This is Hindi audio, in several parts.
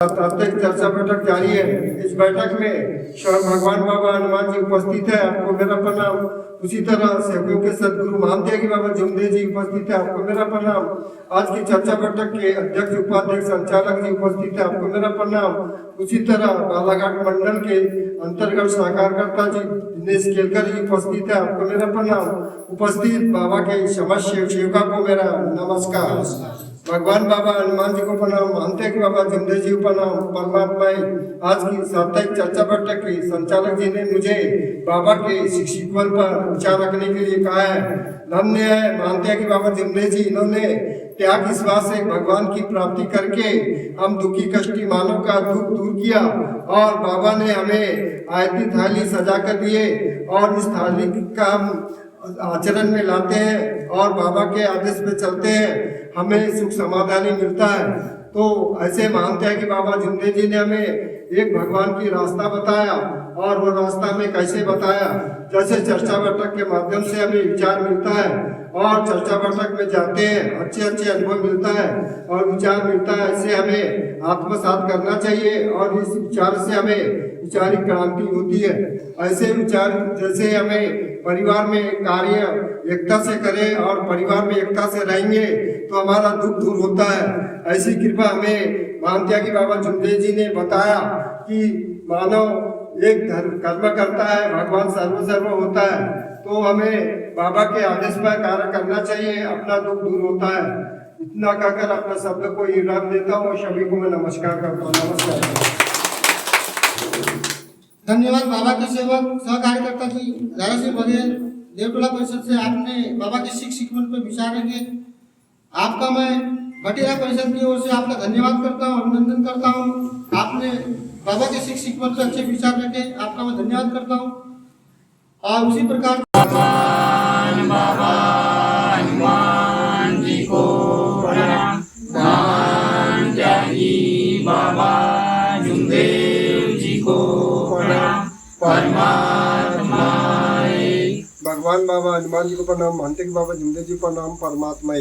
साप्ताहिक चर्चा बैठक जारी है। इस बैठक में स्वयं भगवान बाबा हनुमान जी उपस्थित है, आपको मेरा प्रणाम। उसी तरह सेवकों के सदगुरु महानत्यागी बाबा जमदेव जी उपस्थित है, आपको मेरा प्रणाम। आज की चर्चा बैठक के अध्यक्ष उपाध्यक्ष संचालक जी उपस्थित है, आपको मेरा प्रणाम। उसी तरह बालाघाट मंडल के अंतर्गत साकारकर्ता जी दिनेश केलकर जी उपस्थित है, आपको मेरा प्रणाम। उपस्थित बाबा के समस्त सेवका को मेरा नमस्कार। भगवान बाबा हनुमान जी को प्रणाम, महंत बाबा जमदेव जी को प्रणाम। परमात्मा आज की साप्ताहिक चर्चा बैठक की संचालक जी ने मुझे बाबा के शिक्षण पर विचार रखने के लिए कहा है। धन्य है महंत बाबा जमदेव जी, इन्होंने त्याग विश्वास से भगवान की प्राप्ति करके हम दुखी कष्टी मानव का दुख दूर किया और बाबा ने हमें आयती थाली सजा कर दिए और इस थाली का हम आचरण में लाते हैं और बाबा के आदेश पे चलते हैं, हमें सुख समाधानी मिलता है। तो ऐसे मानते हैं कि बाबा जमदेव जी ने हमें एक भगवान की रास्ता बताया और वो रास्ता हमें कैसे बताया, जैसे चर्चा बैठक के माध्यम से हमें विचार मिलता है और चर्चा बैठक में जाते हैं, अच्छे अनुभव मिलता है और विचार मिलता है। ऐसे हमें आत्मसात करना चाहिए और इस विचार से हमें विचारिक क्रांति होती है। ऐसे विचार जैसे हमें परिवार में कार्य एकता से करें और परिवार में एकता से रहेंगे तो हमारा दुख दूर होता है। ऐसी कृपा हमें महंत्यागी बाबा जमदेव जी ने बताया कि मानव एक कर्म करता है, भगवान सर्व होता है, तो हमें बाबा के आदेश पर कार्य करना चाहिए, अपना दुख दूर होता है। इतना कहकर अपना शब्द को विराम देता हूँ। सभी को मैं नमस्कार करता हूँ। नमस्कार। धन्यवाद बाबा के सेवक सहकार्यकर्ता जी दारा सिंह बघेल देवटोला परिषद से आपने बाबा के शिक्षण पर विचार रखे। आपका मैं भटिया परिषद की ओर से आपका धन्यवाद करता हूँ, अभिनंदन करता हूँ। आपने बाबा के शिक्षण पर अच्छे विचार रखे, आपका मैं धन्यवाद करता हूँ। और उसी प्रकार बाबा हनुमान जी को प्रणाम, बाबा जमदेव जी को प्रणाम। परमात्मा भगवान बाबा हनुमान जी को प्रणाम, महंत बाबा जमदेव जी को प्रणाम। परमात्मा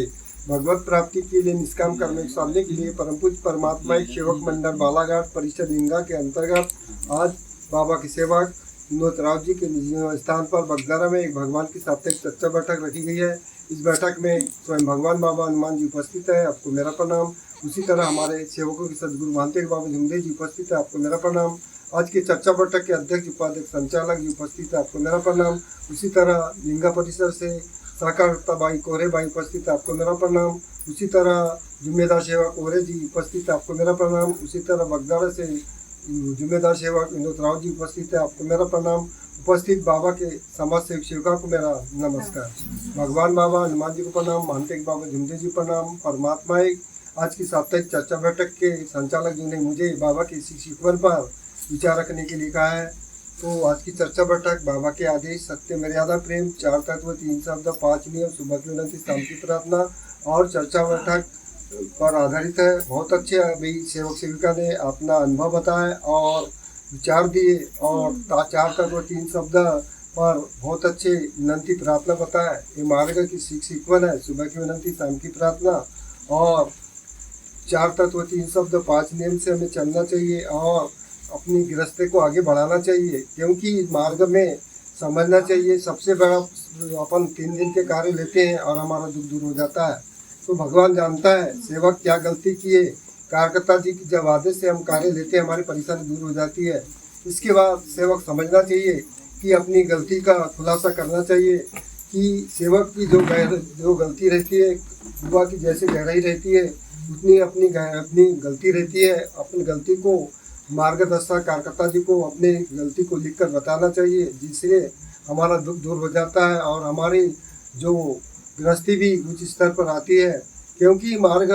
भगवत प्राप्ति के लिए निष्काम कर्म साधने के लिए परम पूज्य परमात्मा सेवक मंडल बालाघाट परिषद लिंगा के अंतर्गत आज बाबा के सेवक विनोद राव जी के निजी स्थान पर बगदारा में एक भगवान की साप्ताहिक चर्चा बैठक रखी गई है। इस बैठक में स्वयं भगवान बाबा हनुमान जी उपस्थित है, आपको मेरा प्रणाम। उसी तरह हमारे सेवकों के सदगुरु महंत बाबा जमदेव जी उपस्थित है, आपको मेरा प्रणाम। आज की चर्चा बैठक के अध्यक्ष उपाध्यक्ष संचालक जी उपस्थित है, आपको मेरा प्रणाम। उसी तरह लिंगा परिसर से सहकारिता भाई कोहरे भाई उपस्थित है, आपको मेरा प्रणाम। उसी तरह जिम्मेदार सेवक कोहरे जी उपस्थित है, आपको मेरा प्रणाम। उसी तरह बगदारा से जिम्मेदार सेवक विनोद राव जी उपस्थित है, आपको मेरा प्रणाम। उपस्थित बाबा के समाज सेवक सेविका को मेरा नमस्कार। भगवान बाबा हनुमान जी को प्रणाम, महंत बाबा जमदेव जी प्रणाम। परमात्मा आज की साप्ताहिक चर्चा बैठक के संचालक जी ने मुझे बाबा के शिक्षण पर विचार रखने के लिए कहा है। तो आज की चर्चा बैठक बाबा के आदेश सत्य मर्यादा प्रेम 4 तत्व 3 शब्द 5 नियम सुबह की विनती शांति प्रार्थना और चर्चा बैठक पर आधारित है। बहुत अच्छे अभी सेवक सेविका ने अपना अनुभव बताया और विचार दिए और 4 तत्व 3 शब्द पर बहुत अच्छे विनती प्रार्थना बताया। ये मार्ग की शिक्षण है, सुबह की विनती शाम की प्रार्थना और 4 तत्व 3 शब्द 5 नियम से हमें चलना चाहिए और अपनी गृहस्थी को आगे बढ़ाना चाहिए, क्योंकि मार्ग में समझना चाहिए। सबसे बड़ा अपन 3 दिन के कार्य लेते हैं और हमारा दुख दूर हो जाता है। तो भगवान जानता है सेवक क्या गलती किए, कार्यकर्ता जी की जब आदेश से हम कार्य लेते हैं हमारी परेशानी दूर हो जाती है। इसके बाद सेवक समझना चाहिए कि अपनी गलती का खुलासा करना चाहिए कि सेवक की जो गलती रहती है दुआ की जैसे गहराई रहती है उतनी अपनी गलती रहती है। अपनी गलती को मार्गदर्शक कार्यकर्ता जी को अपने गलती को लिखकर बताना चाहिए, जिससे हमारा दुख दूर हो जाता है और हमारी जो गृहस्थी भी उच्च स्तर पर आती है। क्योंकि मार्ग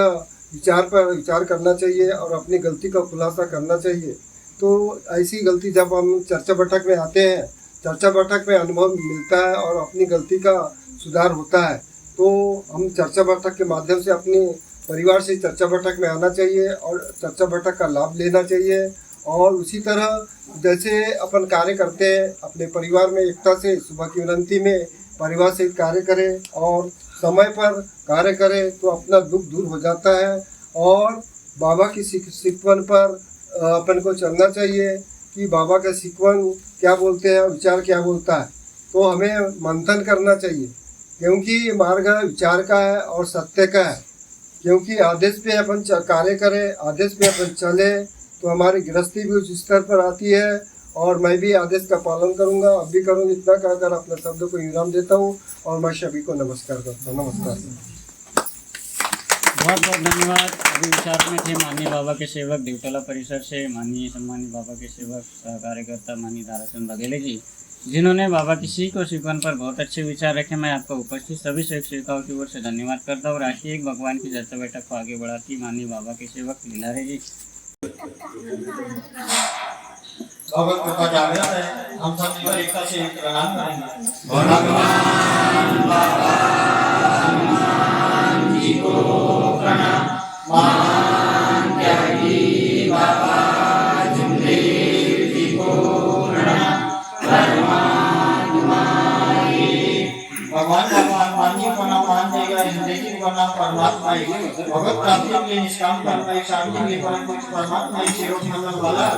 विचार करना चाहिए और अपनी गलती का खुलासा करना चाहिए। तो ऐसी गलती जब हम चर्चा बैठक में आते हैं, चर्चा बैठक में अनुभव मिलता है और अपनी गलती का सुधार होता है। तो हम चर्चा बैठक के माध्यम से अपने परिवार से चर्चा बैठक में आना चाहिए और चर्चा बैठक का लाभ लेना चाहिए। और उसी तरह जैसे अपन कार्य करते हैं अपने परिवार में एकता से सुबह की विनती में परिवार से कार्य करें और समय पर कार्य करें तो अपना दुख दूर हो जाता है और बाबा की शिकवन पर अपन को चलना चाहिए कि बाबा का सिकवन क्या बोलते हैं, विचार क्या बोलता है। तो हमें मंथन करना चाहिए, क्योंकि ये मार्ग विचार का है और सत्य का है। क्योंकि आदेश पे अपन कार्य करें, आदेश पे अपन चले तो हमारी गृहस्थी भी उस स्तर पर आती है। और मैं भी आदेश का पालन करूंगा, अब भी करूँगी। इतना कहकर अपने शब्द को विराम देता हूँ और मैं सभी को नमस्कार करता हूँ। नमस्कार। बहुत बहुत धन्यवाद। अभी विचार में थे माननीय बाबा के सेवक देवटोला परिसर से, माननीय सम्मानित बाबा के सेवक सह कार्यकर्ता माननीय दाराचंद बघेले जी, जिन्होंने बाबा की सीख और सिकवन पर बहुत अच्छे विचार रखे। मैं आपको उपस्थित सभी सेवक सेविकाओं की ओर से धन्यवाद करता हूँ। और आज की एक भगवान की चर्चा बैठक को आगे बढ़ाती माननीय बाबा के सेवक लीलारे जी। भगवत कृपा जागृत है, हम सब मिलकर एकता से प्रणाम करेंगे। भगवान बाबा हनुमान जी को प्रणाम। महान त्यागी बाबा जुमदेव जी को प्रणाम। परमात्मा भगवान बाबा हनुमान जी को नाम मान देगा, जिंदगी को नाम परमात्मा ही। भगवत प्राप्ति के लिए निष्काम कर्म एक शांति के लिए परम कुछ परमात्मा ही सेवक मंडल वाला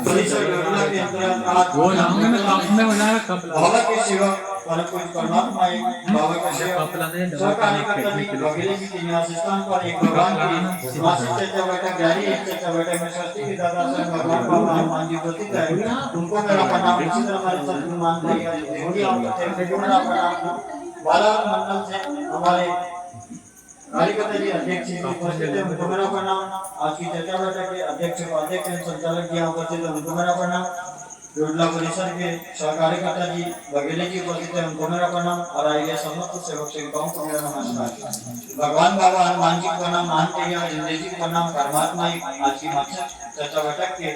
परिसर गरुड़ा के अंतर्गत वो नाम में बाबा के सेवक परम कुछ परमात्मा ही। बाबा के सेवक सरकारी कर्तव्य की बघेले की निवास स्थान पर एक भगवान की मासिक चर्चा बैठक जारी है। चर्चा बैठक में स्वस्ति की दादा से भगवान बाबा हनुमान जी प्रतीक है। उनको मेरा प्रणाम। इसी तरह हमारे सदगुरु मान देगा, हिंदी आपको मेरा प्रणाम। बाला मंडल से हमारे कार्यकर्ता जी अध्यक्ष जी उपस्थित है, उनको मेरा प्रणाम। आज की चर्चा बैठक के अध्यक्ष उपाध्यक्ष एवं संचालक जी उपस्थित है, उनको मेरा प्रणाम। योजना परिसर के सहकार्यकर्ता जी बघेले जी उपस्थित है, उनको मेरा प्रणाम। और आइए समस्त सेवक सेविकाओं को मेरा नमस्कार। भगवान बाबा हनुमान जी को नाम मान के जिंदगी जी को नाम परमात्मा ही। आज की चर्चा बैठक के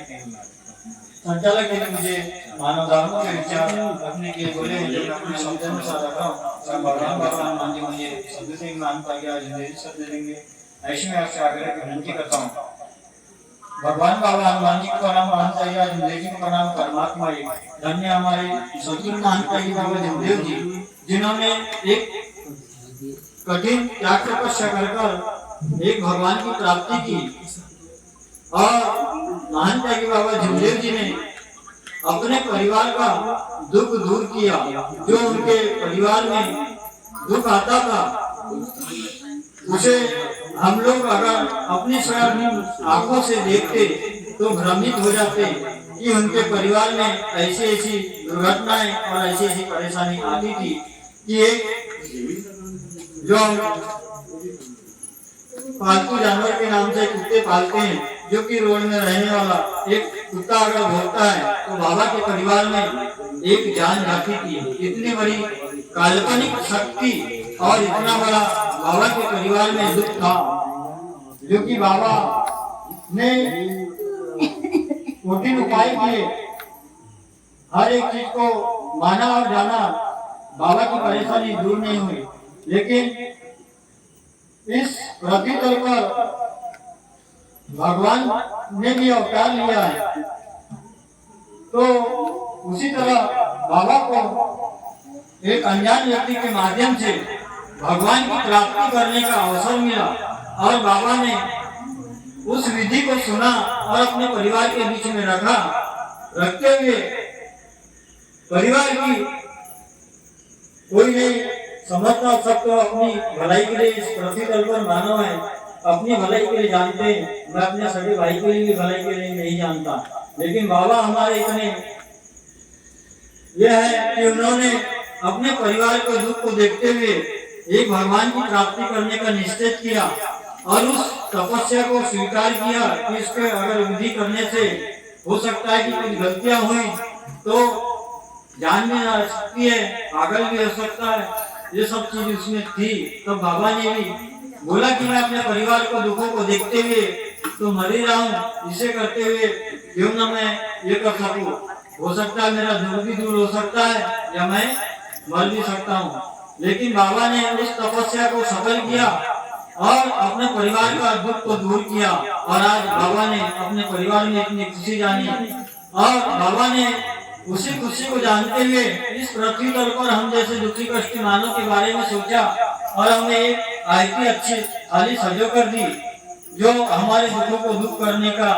संचालक जी ने मुझे मानव धर्मों के विचार रखने के लिए बोले, जो मैं अपने शब्दों में साथ रखा हूँ। भगवान बाबा हनुमान जी मुझे शब्द से मान पाएगा, जिंदगी शब्द देंगे, ऐसे में आपसे आग्रह की विनती करता हूँ। भगवान बाबा हनुमान जी को नाम मान चाहिए, जिंदगी को नाम परमात्मा ही। धन्य हमारे सदगुरु मान चाहिए बाबा जमदेव जी, जिन्होंने एक कठिन त्याग तपस्या कर एक भगवान की प्राप्ति की। और महान त्यागी बाबा जमदेव जी ने अपने परिवार का दुख दूर किया। जो उनके परिवार में दुख आता था उसे हम लोग अगर अपनी स्वयं आंखों से देखते तो भ्रमित हो जाते कि उनके परिवार में ऐसी ऐसी दुर्घटनाएं और ऐसी ऐसी परेशानी आती थी कि एक जो पालतू जानवर के नाम से कुत्ते पालते हैं, जो कि रोड में रहने वाला एक कुत्ता अगर भौंकता है तो बाबा के परिवार में एक जान जाती थी। इतनी बड़ी काल्पनिक शक्ति और इतना बड़ा बाबा के परिवार में दुख था, जो कि बाबा ने कठिन उपाय किए, हर एक चीज को माना और जाना, बाबा की परेशानी दूर नहीं हुई। लेकिन इस पृथ्वी तल पर भगवान ने भी अवतार लिया है, तो उसी तरह बाबा को एक अनजान व्यक्ति के माध्यम से भगवान की प्राप्ति करने का अवसर मिला। और बाबा ने उस विधि को सुना और अपने परिवार के बीच में रखते हुए परिवार की कोई नहीं समझता, सब तो अपनी भलाई के लिए इस पृथ्वी तल पर मानव है, अपनी भलाई के लिए जानते हैं। मैं अपने सभी भाई के लिए भी भलाई के लिए नहीं जानता, लेकिन बाबा हमारे इतने यह है कि उन्होंने अपने परिवार के दुख को देखते हुए एक भगवान की प्राप्ति करने का निश्चय किया और उस तपस्या को स्वीकार किया कि इसके अगर विधि करने से हो सकता है कि कुछ गलतियां हुई तो जान भी आ सकती है, पागल भी हो सकता है, ये सब चीज उसमें थी। तो बाबा ने भी बोला कि मैं अपने परिवार को दुखों को देखते हुए तो मर ही रहा हूँ, इसे करते हुए क्यों ना मैं ये कर सकूं। हो सकता है मेरा दुख भी दूर हो सकता है या मैं मर भी सकता हूँ। लेकिन बाबा ने उस तपस्या को सफल किया और अपने परिवार का दुख को दूर किया। और आज बाबा ने अपने परिवार में इतनी खुशी जानी और बाबा ने उसी खुशी को जानते हुए इस पृथ्वी तल पर हम जैसे दुखी कष्टी मानव के बारे में सोचा और हमें एक आयती अच्छी थाली सजो कर दी, जो हमारे दुखों को दूर करने का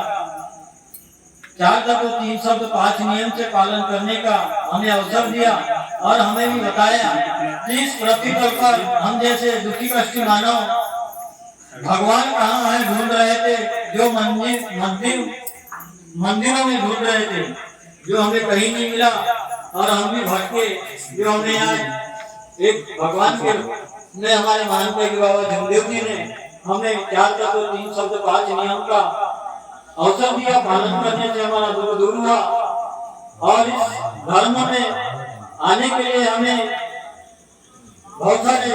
4 तत्व 3 शब्द 5 नियम से पालन करने का हमें अवसर दिया और हमें भी बताया कि इस पृथ्वी तल पर हम जैसे दुखी कष्टी मानव भगवान कहाँ है ढूंढ रहे थे, जो मंदिरों में ढूंढ रहे थे, जो हमें कहीं नहीं मिला और हम भी भटके, जो हमें आज एक भगवान के ने हमारे मानते कि बाबा जमदेव जी ने हमें 4 तत्व 3 शब्द 5 नियम का अवसर दिया, पालन करने से हमारा दुख दूर हुआ और इस धर्म में आने के लिए हमें बहुत सारे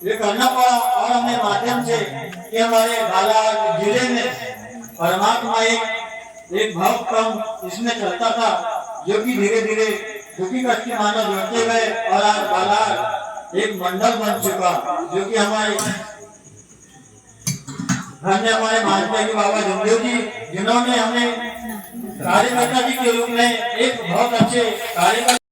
ये करना पड़ा और हमें माध्यम से कि हमारे बालाघाट जिले में परमात्मा एक भाव क्रम इसमें चलता था, जो कि धीरे धीरे दुखी कष्टी मानव जोड़ते गए और आज बालाघाट एक मंडल बन चुका, जो कि हमारे धन्य हमारे मानते कि बाबा जमदेव जी, जिन्होंने हमें कार्यकर्ता जी के रूप में एक बहुत अच्छे कार्यकर्ता